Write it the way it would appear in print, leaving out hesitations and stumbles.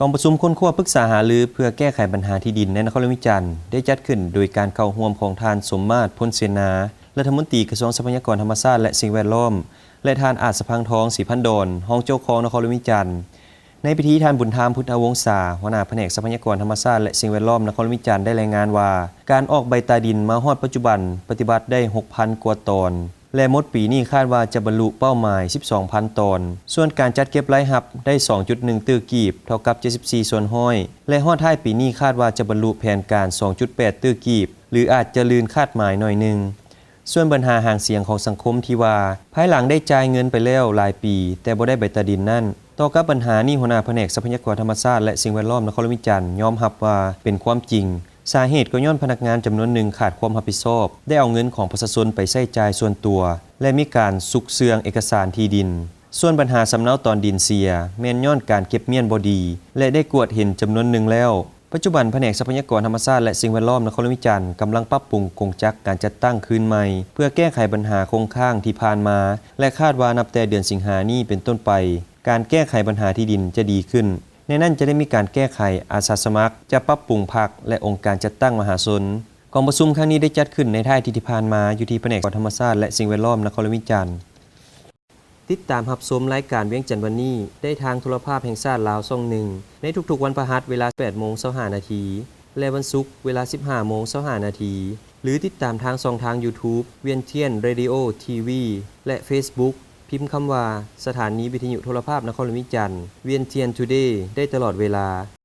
กองประชุมค้นคว้าปรึกษาหารือเพื่อแก้ไขปัญหาที่ดินในนครหลวงวิจันทร์ได้จัดขึ้นโดยการเข้าร่วมของทานสมมาตร พ้นเสนารัฐมนตรีกระทรวงทรัพยากรธรรมชาติและสิ่งแวดล้อมและทานอาจสะพังทองศรีพันดอนรองเจ้าของนครหลวงวิจันทร์ในพิธีทานบุญธรรมพุทธวงศาหัวหน้าแผนกทรัพยากรธรรมชาติและสิ่งแวดล้อมนครหลวงวิจันทร์ได้รายงานว่าการออกใบตาดินมาฮอดปัจจุบันปฏิบัติได้ 6,000 กว่าตอนและหมดปีนี้คาดว่าจะบรรลุเป้าหมาย 12,000 ตอนส่วนการจัดเก็บรายรับได้ 2.1 ตื้อกีบเท่ากับ 74 ส่วนห้อยและฮอดท้ายปีนี้คาดว่าจะบรรลุแผนการ 2.8 ตื้อกีบหรืออาจจะลืนคาดหมายหน่อยนึงส่วนปัญหาห่างเสียงของสังคมที่ว่าภายหลังได้จ่ายเงินไปแล้วหลายปีแต่บ่ได้ใบตาดินนั่นต่อกับปัญหานี้หัวหน้าแผนกทรัพยากรธรรมชาติและสิ่งแวดล้อมนครหลวงวิจันทร์ยอมรับว่าเป็นความจริงสาเหตุก็ย้อนพนักงานจำนวนหนึ่งขาดความรับผิดชอบได้เอาเงินของประชาชนไปใช้จ่ายส่วนตัวและมีการซุกเสืองเอกสารที่ดินส่วนปัญหาสำเนาตอนดินเสียแม่นย้อนการเก็บเมียนบ่ดีและได้กวดเห็นจำนวนหนึ่งแล้วปัจจุบันแผนกทรัพยากรธรรมชาติและสิ่งแวดล้อมนครหลวงวิจันทร์กำลังปรับปรุงกงจักรการจัดตั้งคืนใหม่เพื่อแก้ไขปัญหาคงค้างที่ผ่านมาและคาดว่านับแต่เดือนสิงหาคมนี้เป็นต้นไปการแก้ไขปัญหาที่ดินจะดีขึ้นในนั้นจะได้มีการแก้ไขอาสาสมัครจะปรับปรุงพรรคและองค์การจัดตั้งมหาชนกองประชุมครั้งนี้ได้จัดขึ้นในท้ายที่ผ่านมาอยู่ที่แผนกธรรมชาติและสิ่งแวดล้อมนครหลวงวิจันทร์ติดตามรับชมรายการเวียงจันทร์วันนี้ได้ทางโทรภาพแห่งชาติลาวช่อง1ในทุกๆวันพฤหัสเวลา 8:25 น.และวันศุกร์เวลา 15:25 น.หรือติดตามทางช่องทาง YouTube เวียงเทียน Radio TV และ Facebook พิมพ์คำว่าสถานีวิทยุโทรภาพนครหลวงวิจันทร์เวียงเทียน Today ได้ตลอดเวลา